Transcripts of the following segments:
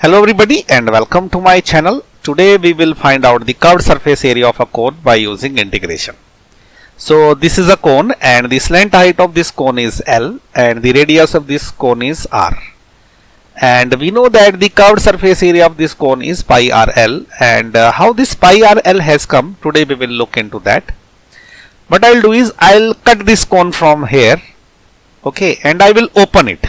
Hello everybody and welcome to my channel. Today we will find out the curved surface area of a cone by using integration. So this is a cone and the slant height of this cone is L and the radius of this cone is R. And we know that the curved surface area of this cone is pi RL, and how this pi RL has come, today we will look into that. What I'll do is I'll cut this cone from here, okay, and I will open it.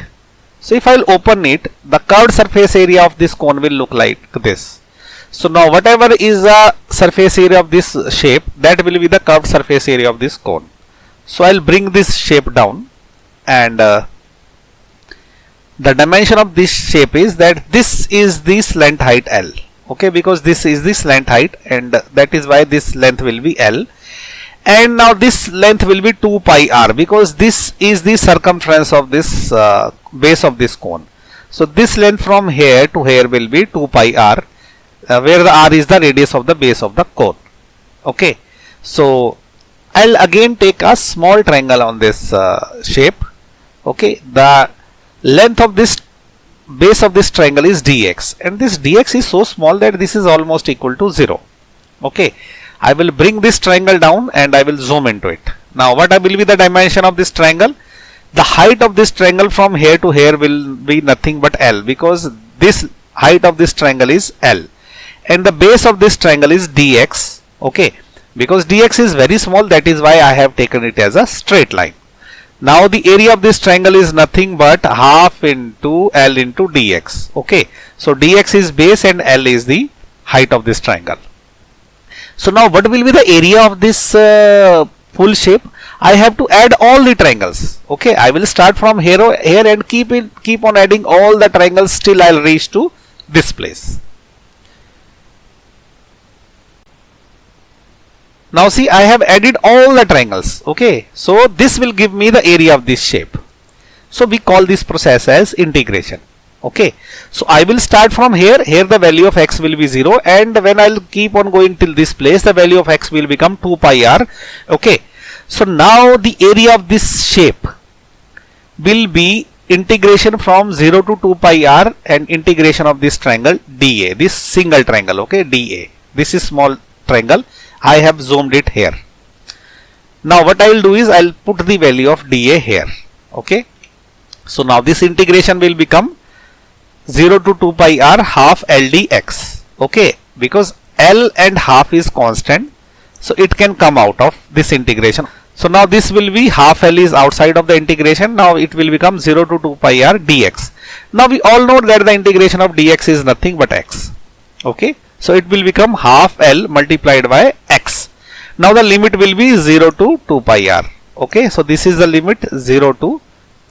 So if I'll open it, the curved surface area of this cone will look like this. So now whatever is the surface area of this shape, that will be the curved surface area of this cone. So I'll bring this shape down, and the dimension of this shape is that this is the slant height L, okay, because this is the slant height and that is why this length will be L. And now this length will be 2 pi r, because this is the circumference of this base of this cone. So this length from here to here will be 2 pi r, where the r is the radius of the base of the cone. Okay, so I'll again take a small triangle on this shape. Okay, the length of this base of this triangle is dx, and this dx is so small that this is almost equal to 0. Okay, I will bring this triangle down and I will zoom into it. Now what will be the dimension of this triangle? The height of this triangle from here to here will be nothing but L, because this height of this triangle is L, and the base of this triangle is dx. Okay, because dx is very small, that is why I have taken it as a straight line. Now the area of this triangle is nothing but half into L into dx. Okay, so dx is base and L is the height of this triangle. So now what will be the area of this full shape? I have to add all the triangles. Okay, I will start from here and keep on adding all the triangles till I'll reach to this place. Now see, I have added all the triangles. Okay, so this will give me the area of this shape. So we call this process as integration. Okay, so I will start from here. Here the value of x will be 0, and when I'll keep on going till this place, the value of x will become 2 pi r. Okay, so now the area of this shape will be integration from 0 to 2 pi r and integration of this triangle dA, this single triangle. Okay, dA, this is small triangle. I have zoomed it here. Now what I will do is I'll put the value of dA here. Okay, so now this integration will become 0 to 2 pi r half L dx. Okay, because L and half is constant, so it can come out of this integration. So now this will be half L is outside of the integration. Now it will become 0 to 2 pi r dx. Now we all know that the integration of dx is nothing but x. Okay, so it will become half L multiplied by x. Now the limit will be 0 to 2 pi r. Okay, so this is the limit 0 to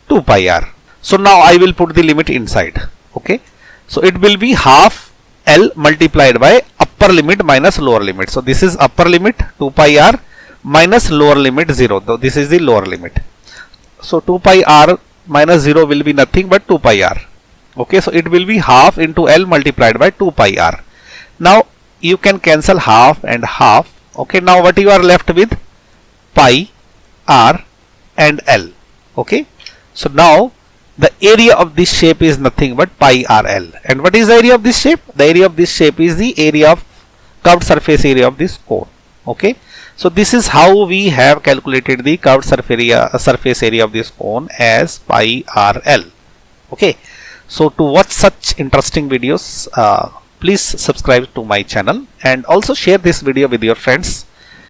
2 pi r. So now I will put the limit inside. Okay, so it will be half L multiplied by upper limit minus lower limit. So this is upper limit 2 pi r minus lower limit 0. So this is the lower limit. So 2 pi r minus 0 will be nothing but 2 pi r. Okay, so it will be half into L multiplied by 2 pi r. Now you can cancel half and half. Okay, now what you are left with? Pi r and L. Okay, so now the area of this shape is nothing but pi RL. And what is the area of this shape? The area of this shape is the area of curved surface area of this cone. Okay, so this is how we have calculated the curved surface area of this cone as pi RL. Okay, so to watch such interesting videos, please subscribe to my channel and also share this video with your friends.